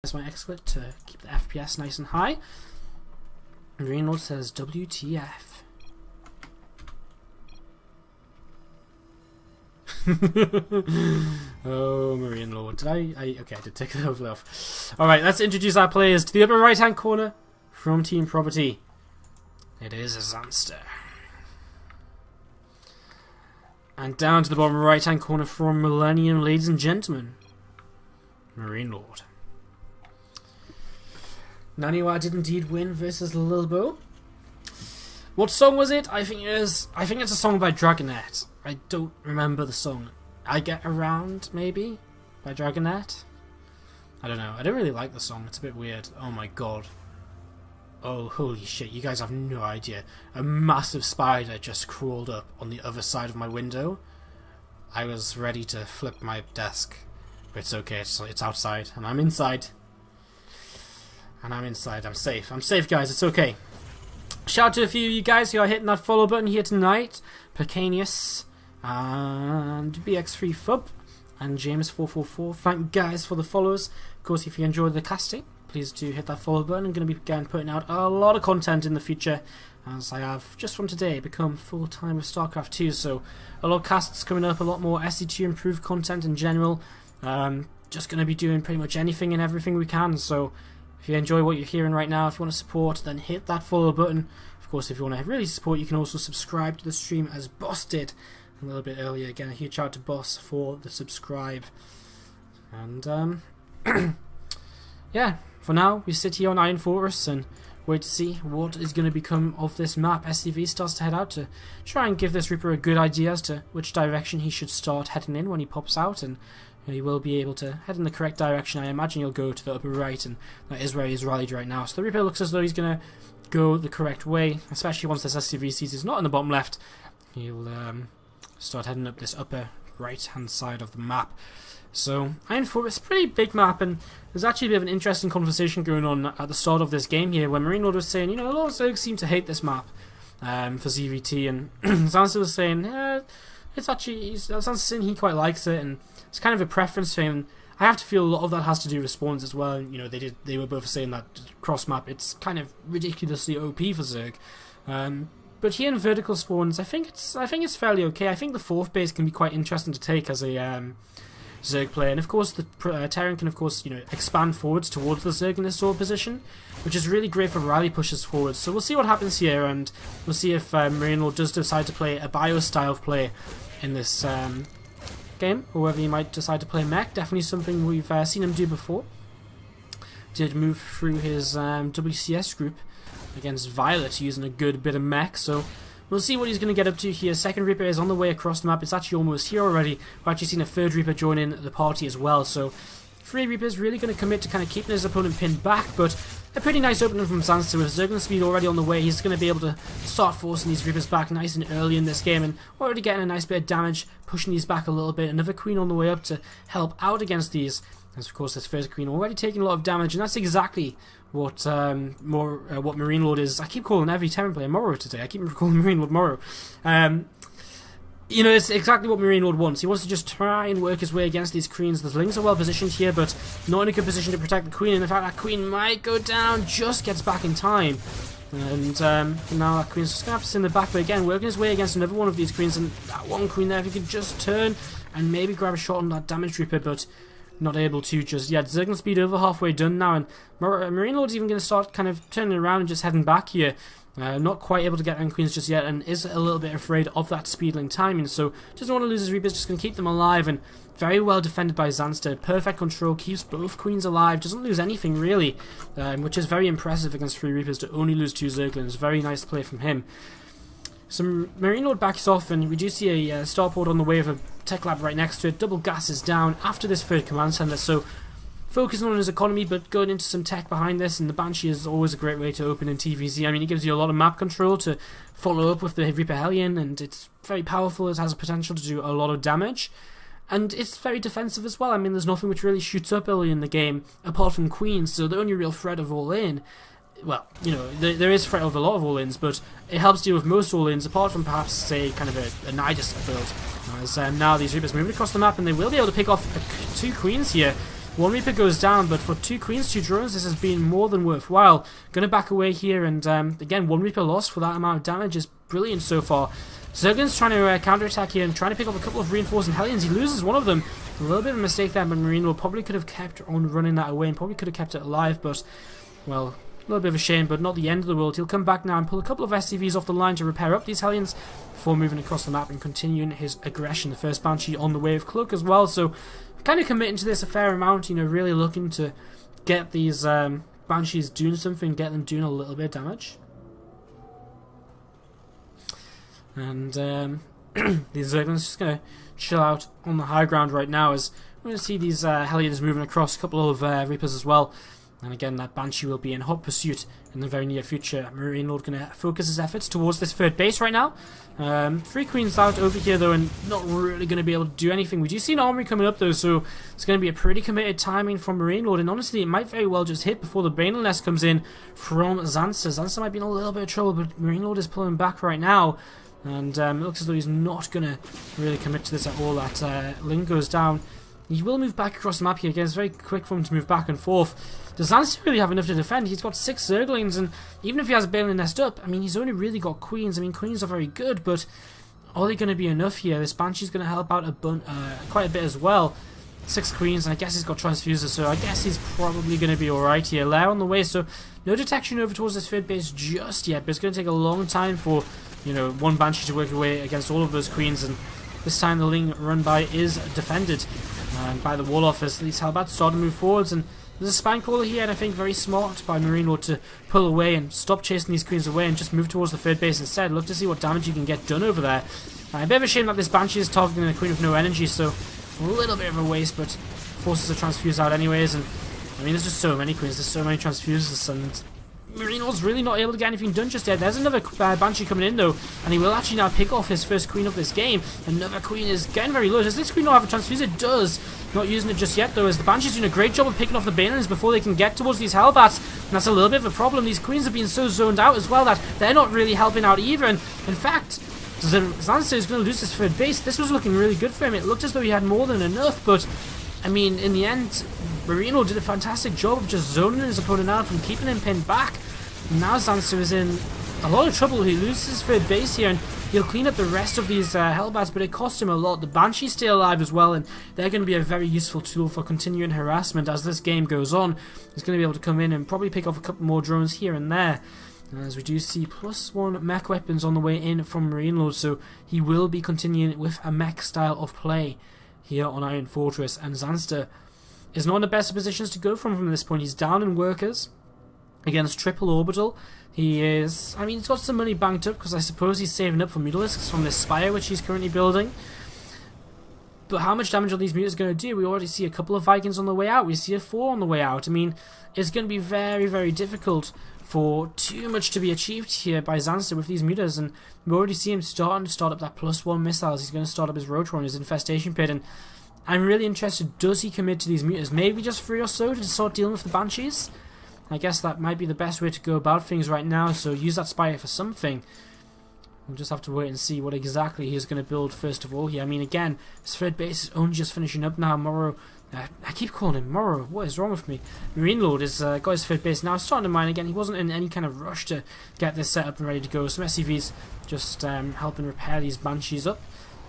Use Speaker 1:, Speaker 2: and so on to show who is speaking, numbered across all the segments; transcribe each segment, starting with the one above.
Speaker 1: There's my XSplit to keep the FPS nice and high. MarineLorD says WTF. Oh, MarineLorD. Did I okay, I did take the overlay off. Alright, let's introduce our players to the upper right hand corner from Team Property. It is a Zanster. And down to the bottom right hand corner from Millenium, ladies and gentlemen, MarineLorD. Naniwa did indeed win versus Lilbo. What song was it? I think it's a song by Dragonette. I don't remember the song. I Get Around, maybe? By Dragonette? I don't know. I don't really like the song. It's a bit weird. Oh my god. Oh, holy shit. You guys have no idea. A massive spider just crawled up on the other side of my window. I was ready to flip my desk. But it's okay. It's outside. And I'm inside. I'm safe. I'm safe, guys. It's okay. Shout out to a few of you guys who are hitting that follow button here tonight. Pecanius and BX3Fub and James444. Thank you guys for the follows. Of course, if you enjoyed the casting, please do hit that follow button. I'm going to be again putting out a lot of content in the future, as I have just from today become full-time with StarCraft 2. So a lot of casts coming up, a lot more SC2 improved content in general. Just going to be doing pretty much anything and everything we can. So if you enjoy what you're hearing right now, if you want to support, then hit that follow button. Of course, if you want to really support, you can also subscribe to the stream as Boss did a little bit earlier. Again, a huge shout out to Boss for the subscribe. And yeah, for now, we sit here on Iron Fortress and wait to see what is going to become of this map. SCV starts to head out to try and give this Reaper a good idea as to which direction he should start heading in when he pops out, and he will be able to head in the correct direction. I imagine he'll go to the upper right, and that is where he's rallied right now. So the Reaper looks as though he's going to go the correct way, especially once this SCV sees he's not in the bottom left. He'll start heading up this upper right-hand side of the map. So Iron Fortress is a pretty big map, and there's actually a bit of an interesting conversation going on at the start of this game here, where MarineLorD was saying, you know, a lot of Zergs seem to hate this map for ZVT, and Zanster was saying, it's actually, Zanster's saying he quite likes it, and it's kind of a preference for him. I have to feel a lot of that has to do with spawns as well. You know, they were both saying that cross map, it's kind of ridiculously OP for Zerg. But here in vertical spawns, I think it's fairly okay. I think the fourth base can be quite interesting to take as a Zerg player, and of course the Terran can, of course, you know, expand forwards towards the Zerg in this sort of position, which is really great for rally pushes forwards. So we'll see what happens here, and we'll see if MarineLorD does decide to play a bio style of play in this game, or whether he might decide to play mech. Definitely something we've seen him do before. Did move through his WCS group against Violet using a good bit of mech, so we'll see what he's going to get up to here. Second Reaper is on the way across the map. It's actually almost here already. We've actually seen a third Reaper join in the party as well, so three Reapers really going to commit to kind of keeping his opponent pinned back, but a pretty nice opening from Zanster with Zerglin speed already on the way. He's going to be able to start forcing these Reapers back nice and early in this game, and already getting a nice bit of damage, pushing these back a little bit. Another Queen on the way up to help out against these. And of course, this first Queen already taking a lot of damage, and that's exactly what MarineLorD is. I keep calling every Terran player Morrow today. I keep calling MarineLorD Morrow. You know, it's exactly what MarineLorD wants. He wants to just try and work his way against these Queens. The Lings are well positioned here, but not in a good position to protect the Queen. And in fact, that Queen might go down, just gets back in time. And now that Queen's just going to have to sit in the back, but again, working his way against another one of these Queens. And that one Queen there, if he could just turn and maybe grab a shot on that damage Reaper, but not able to just yet. Zerglin speed over halfway done now, and MarineLorD's even going to start kind of turning around and just heading back here. Not quite able to get on Queens just yet, and is a little bit afraid of that speedling timing, so doesn't want to lose his Reapers, just going to keep them alive, and very well defended by Zanster. Perfect control, keeps both Queens alive, doesn't lose anything really, which is very impressive against three Reapers to only lose two Zerglins. Very nice play from him. So MarineLorD backs off, and we do see a starport on the way with a tech lab right next to it. Double gas is down after this third command center, so focusing on his economy, but going into some tech behind this, and the Banshee is always a great way to open in TVZ. I mean, it gives you a lot of map control to follow up with the Reaper Hellion, and it's very powerful. It has a potential to do a lot of damage, and it's very defensive as well. I mean, there's nothing which really shoots up early in the game, apart from Queens, so the only real threat of all-in, well, you know, there is threat of a lot of all-ins, but it helps deal with most all-ins, apart from perhaps, say, kind of a Nidus build. As now these Reapers moving across the map, and they will be able to pick off two Queens here. One Reaper goes down, but for 2 Queens, 2 drones, this has been more than worthwhile. Going to back away here, and again, 1 Reaper lost for that amount of damage is brilliant so far. Zerglin's trying to counter-attack here and trying to pick up a couple of reinforcing Hellions. He loses one of them. A little bit of a mistake there, but MarineLorD probably could have kept on running that away and probably could have kept it alive, but, well, a little bit of a shame, but not the end of the world. He'll come back now and pull a couple of SCVs off the line to repair up these Hellions before moving across the map and continuing his aggression. The first Banshee on the way of Cloak as well, so kind of committing to this a fair amount, you know, really looking to get these Banshees doing something, get them doing a little bit of damage. And these Zerglings just going to chill out on the high ground right now as we're going to see these Hellions moving across, a couple of Reapers as well. And again, that Banshee will be in hot pursuit in the very near future. MarineLorD going to focus his efforts towards this third base right now. 3 Queens out over here though, and not really going to be able to do anything. We do see an armory coming up though, so it's going to be a pretty committed timing from MarineLorD. And honestly, it might very well just hit before the Banal Nest comes in from Zanster. Zanster might be in a little bit of trouble, but MarineLorD is pulling back right now. And it looks as though he's not going to really commit to this at all. That Ling goes down. He will move back across the map here. Again, it's very quick for him to move back and forth. Does Zanster really have enough to defend? He's got 6 Zerglings, and even if he has a Banal Nest up, I mean, he's only really got Queens. I mean, Queens are very good, but are they going to be enough here? This Banshee's going to help out quite a bit as well. 6 Queens, and I guess he's got Transfuser, so I guess he's probably going to be alright here. Lair on the way, so no detection over towards this third base just yet, but it's going to take a long time for, you know, 1 Banshee to work away against all of those Queens, and this time the Ling run by is defended by the wall office. These Hellbats start to move forwards, and there's a Spine Caller here, and I think very smart by MarineLorD to pull away and stop chasing these Queens away and just move towards the third base instead. Look to see what damage you can get done over there. A bit of a shame that this Banshee is targeting a Queen with no energy, so a little bit of a waste, but forces a Transfuse out anyways. And I mean, there's just so many Queens, there's so many Transfuses, and MarineLorD's really not able to get anything done just yet. There's another Banshee coming in though, and he will actually now pick off his first Queen of this game. Another Queen is getting very low. Does this Queen not have a Transfuse? It does. Not using it just yet though, as the Banshee's doing a great job of picking off the Banelings before they can get towards these Hellbats. And that's a little bit of a problem. These Queens have been so zoned out as well that they're not really helping out either. And in fact, Zanster is going to lose his third base. This was looking really good for him. It looked as though he had more than enough, but I mean, in the end, MarineLorD did a fantastic job of just zoning his opponent out and keeping him pinned back. Now Zanster is in a lot of trouble. He loses his third base here, and he'll clean up the rest of these Hellbats, but it cost him a lot. The Banshees stay alive as well, and they're going to be a very useful tool for continuing harassment as this game goes on. He's going to be able to come in and probably pick off a couple more drones here and there. As we do see +1 mech weapons on the way in from MarineLorD, so he will be continuing with a mech style of play here on Iron Fortress. And Zanster is not in the best of positions to go from this point. He's down in workers against triple orbital. He is, I mean, he's got some money banked up because I suppose he's saving up for Mutalisks from this Spire which he's currently building. But how much damage are these Mutas going to do? We already see a couple of Vikings on the way out. We see a 4 on the way out. I mean, it's going to be very, very difficult for too much to be achieved here by Zanster with these Mutas, and we already see him starting to start up that +1 missiles. He's going to start up his Rotor and his Infestation Pit, and I'm really interested, does he commit to these Mutas? Maybe just 3 or so to start dealing with the Banshees? I guess that might be the best way to go about things right now, so use that Spire for something. We'll just have to wait and see what exactly he's going to build first of all here. I mean, again, his third base is only just finishing up now. Morrow, I keep calling him Morrow. What is wrong with me? MarineLorD has got his third base now, starting to mine again. He wasn't in any kind of rush to get this set up and ready to go. Some SCVs just helping repair these Banshees up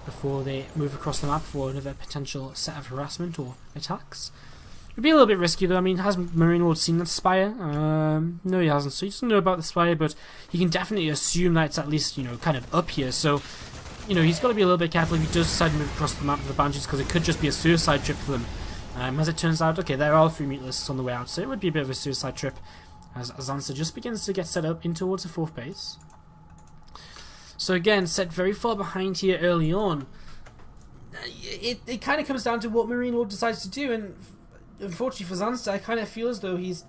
Speaker 1: before they move across the map for another potential set of harassment or attacks. It'd be a little bit risky though. I mean, has MarineLorD seen that Spire? No, he hasn't. So he doesn't know about the Spire, but he can definitely assume that it's at least, you know, kind of up here. So, you know, he's got to be a little bit careful if he does decide to move across the map with the Banshees, because it could just be a suicide trip for them. As it turns out, okay, there are 3 Mutalisks on the way out, so it would be a bit of a suicide trip as Zanster just begins to get set up in towards the 4th base. So again, set very far behind here early on. It kind of comes down to what MarineLorD decides to do, and unfortunately for Zanster, I kind of feel as though he's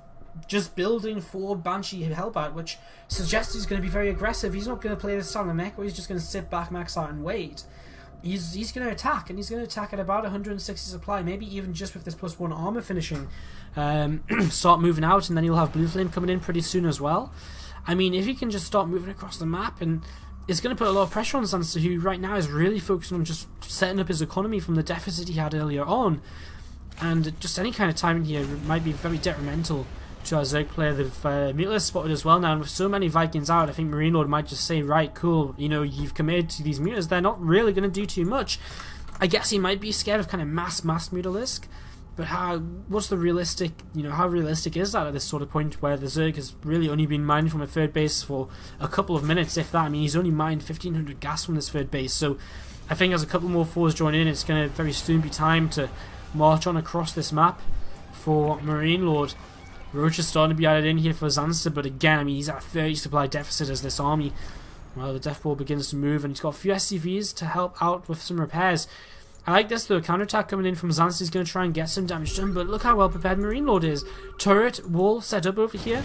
Speaker 1: just building 4 Banshee Hellbat, which suggests he's going to be very aggressive. He's not going to play this style of mech where he's just going to sit back, max out, and wait. He's going to attack, and he's going to attack at about 160 supply, maybe even just with this +1 armor finishing. Start moving out, and then you'll have Blue Flame coming in pretty soon as well. I mean, if he can just start moving across the map, and it's going to put a lot of pressure on Zanster, who right now is really focusing on just setting up his economy from the deficit he had earlier on. and just any kind of timing here might be very detrimental to our Zerg player. They've Mutalisk spotted as well now, and with so many Vikings out, I think MarineLorD might just say, right, cool, you know, you've committed to these Mutas, they're not really going to do too much. I guess he might be scared of kind of mass Mutalisk, but what's the realistic, you know, how realistic is that at this sort of point where the Zerg has really only been mined from a third base for a couple of minutes, if that. I mean, he's only mined 1500 gas from this third base, so I think as a couple more fours join in, it's going to very soon be time to march on across this map for MarineLorD. Roach is starting to be added in here for Zanster, but again, I mean, he's at 30 supply deficit as this army. Well, the Death Ball begins to move, and he's got a few SCVs to help out with some repairs. I like this though, counterattack coming in from Zanster. He's going to try and get some damage done, but look how well prepared MarineLorD is. Turret, wall set up over here.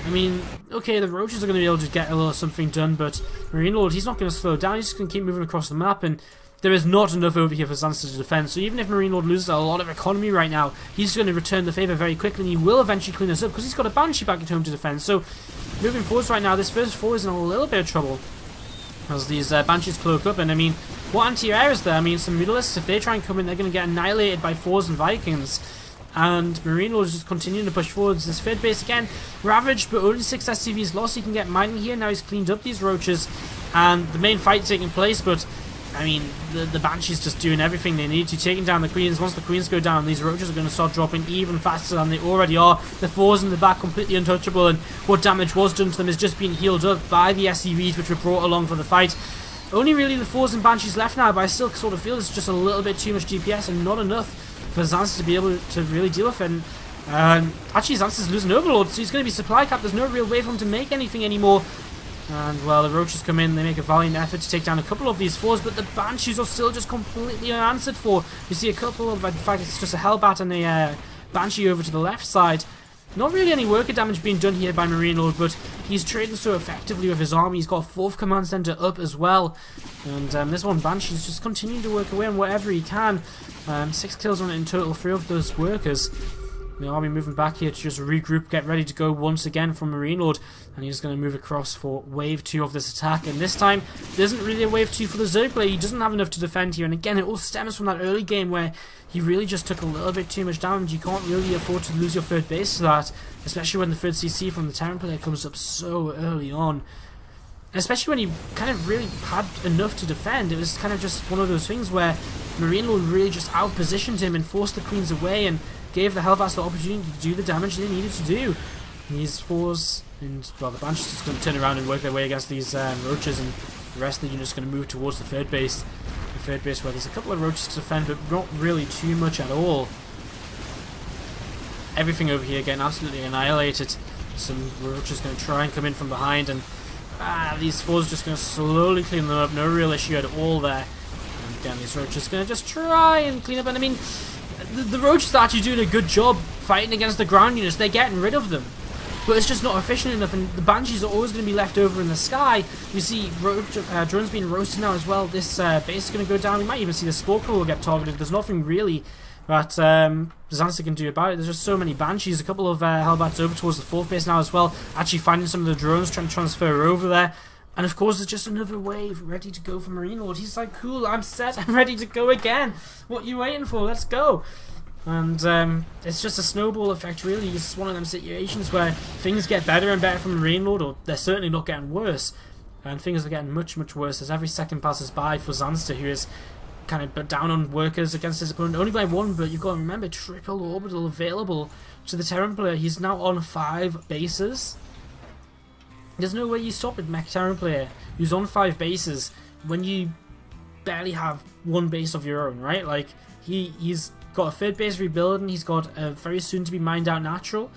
Speaker 1: I mean, okay, the Roaches are going to be able to get a little something done, but MarineLorD, he's not going to slow down. He's just going to keep moving across the map, and there is not enough over here for Zanster to defend, so even if MarineLorD loses a lot of economy right now, he's going to return the favour very quickly, and he will eventually clean this up, because he's got a Banshee back at home to defend. So, moving forwards right now, this first four is in a little bit of trouble, as these Banshees cloak up, and I mean, what anti-air is there? I mean, some Mutalisks, if they try and come in, they're going to get annihilated by fours and Vikings, and MarineLorD is just continuing to push forwards. This third base again, ravaged, but only 6 SCVs lost. He can get mining here, now he's cleaned up these Roaches, and the main fight taking place, but I mean, the Banshees just doing everything they need to, taking down the Queens. Once the Queens go down, these Roaches are going to start dropping even faster than they already are. The fours in the back completely untouchable, and what damage was done to them is just being healed up by the SCVs which were brought along for the fight. Only really the fours and Banshees left now, but I still sort of feel it's just a little bit too much DPS and not enough for Zanster to be able to really deal with it. And actually, Zanster's losing Overlord, so he's going to be supply capped. There's no real way for him to make anything anymore. And, well, the Roaches come in, they make a valiant effort to take down a couple of these fours, but the Banshees are still just completely unanswered for. You see a couple of, in fact, it's just a Hellbat and a Banshee over to the left side. Not really any worker damage being done here by MarineLorD, but he's trading so effectively with his army. He's got a 4th command center up as well. And this one, Banshee's just continuing to work away on whatever he can. 6 kills on it in total, 3 of those workers. The army moving back here to just regroup, get ready to go once again from MarineLorD, and he's going to move across for wave 2 of this attack. And this time, there isn't really a wave 2 for the Zerg player. He doesn't have enough to defend here, and again, it all stems from that early game where he really just took a little bit too much damage. You can't really afford to lose your third base to that, especially when the third CC from the Terran player comes up so early on. And especially when he kind of really had enough to defend. It was kind of just one of those things where MarineLorD really just out-positioned him and forced the Queens away and gave the Hellbats the opportunity to do the damage they needed to do. And these fours, and well, the Banshees just going to turn around and work their way against these Roaches, and the rest of the units going to move towards the third base. The third base where there's a couple of Roaches to defend, but not really too much at all. Everything over here getting absolutely annihilated. Some Roaches going to try and come in from behind, and these fours just going to slowly clean them up. No real issue at all there. And again, these Roaches going to just try and clean up, and I mean, the Roaches are actually doing a good job fighting against the ground units. They're getting rid of them, but it's just not efficient enough, and the Banshees are always going to be left over in the sky. You see drones being roasted now as well. This base is going to go down. We might even see the Spore Crew will get targeted. There's nothing really that Zanster can do about it. There's just so many Banshees. A couple of Hellbats over towards the 4th base now as well, actually finding some of the drones, trying to transfer over there. And of course, there's just another wave ready to go for MarineLorD. He's like, cool, I'm set, I'm ready to go again. What are you waiting for? Let's go. And it's just a snowball effect, really. It's one of them situations where things get better and better for MarineLorD, or they're certainly not getting worse. And things are getting much, much worse as every second passes by for Zanster, who is kind of down on workers against his opponent. Only by 1, but you've got to remember, triple orbital available to the Terran player. He's now on 5 bases. There's no way you stop a mech Terran player who's on 5 bases when you barely have 1 base of your own, right? Like, he's got a 3rd base rebuilding, he's got a very soon to be mined out natural,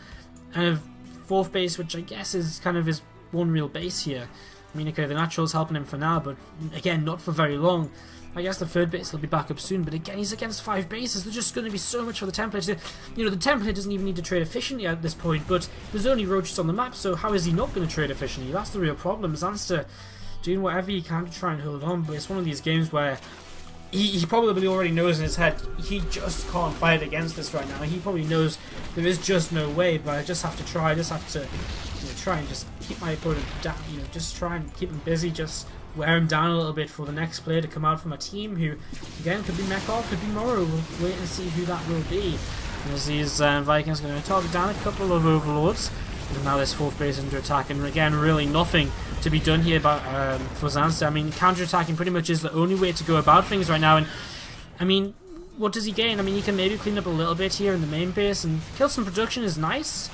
Speaker 1: and a 4th base, which I guess is kind of his one real base here. I mean, okay, the natural's helping him for now, but again, not for very long. I guess the 3rd base will be back up soon, but again, he's against 5 bases. There's just going to be so much for the template. You know, the template doesn't even need to trade efficiently at this point, but there's only Roaches on the map, so how is he not going to trade efficiently? That's the real problem. Zanster doing whatever he can to try and hold on, but it's one of these games where he probably already knows in his head he just can't fight against this right now. He probably knows there is just no way, but I just have to try. I just have to try and just keep my opponent down, just try and keep him busy, just wear him down a little bit for the next player to come out from a team who, again, could be Mekar, could be Moro. We'll wait and see who that will be. As these Vikings are going to target down a couple of Overlords. And now this 4th base under attack, and again, really nothing to be done here for Zanster. I mean, counter-attacking pretty much is the only way to go about things right now, and I mean, what does he gain? I mean, he can maybe clean up a little bit here in the main base, and kill some production is nice,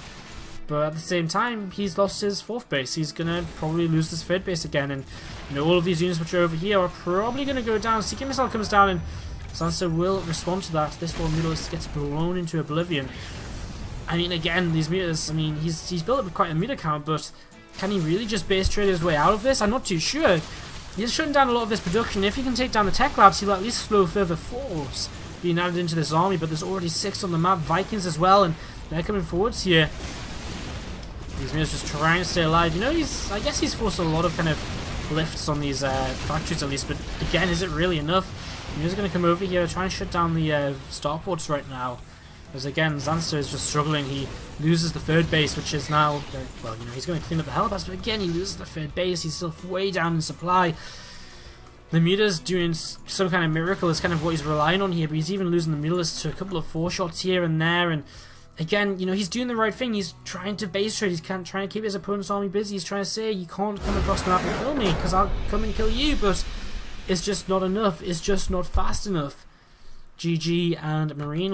Speaker 1: but at the same time, he's lost his 4th base. He's going to probably lose this 3rd base again, and you know, all of these units which are over here are probably going to go down. Seeking Missile comes down, and Zanster will respond to that. This one Mutalisk gets blown into oblivion. I mean, again, these meters, I mean, he's built up quite a meter count, but can he really just base trade his way out of this? I'm not too sure. He's shutting down a lot of this production. If he can take down the tech labs, he'll at least slow further force being added into this army, but there's already 6 on the map. Vikings as well, and they're coming forwards here. These meters just trying to stay alive. You know, I guess he's forced a lot of kind of lifts on these factories at least, but again, is it really enough? He's going to come over here, try and shut down the starports right now. As again, Zanster is just struggling. He loses the 3rd base, which is now, well, you know, he's going to clean up the helipads, but again, he loses the 3rd base. He's still way down in supply. The meter's doing some kind of miracle is kind of what he's relying on here, but he's even losing the Mutalisk to a couple of 4 shots here and there, and again, you know, he's doing the right thing. He's trying to base trade. He's trying to keep his opponent's army busy. He's trying to say, you can't come across the map and kill me, because I'll come and kill you, but it's just not enough. It's just not fast enough. GG and MarineLorD.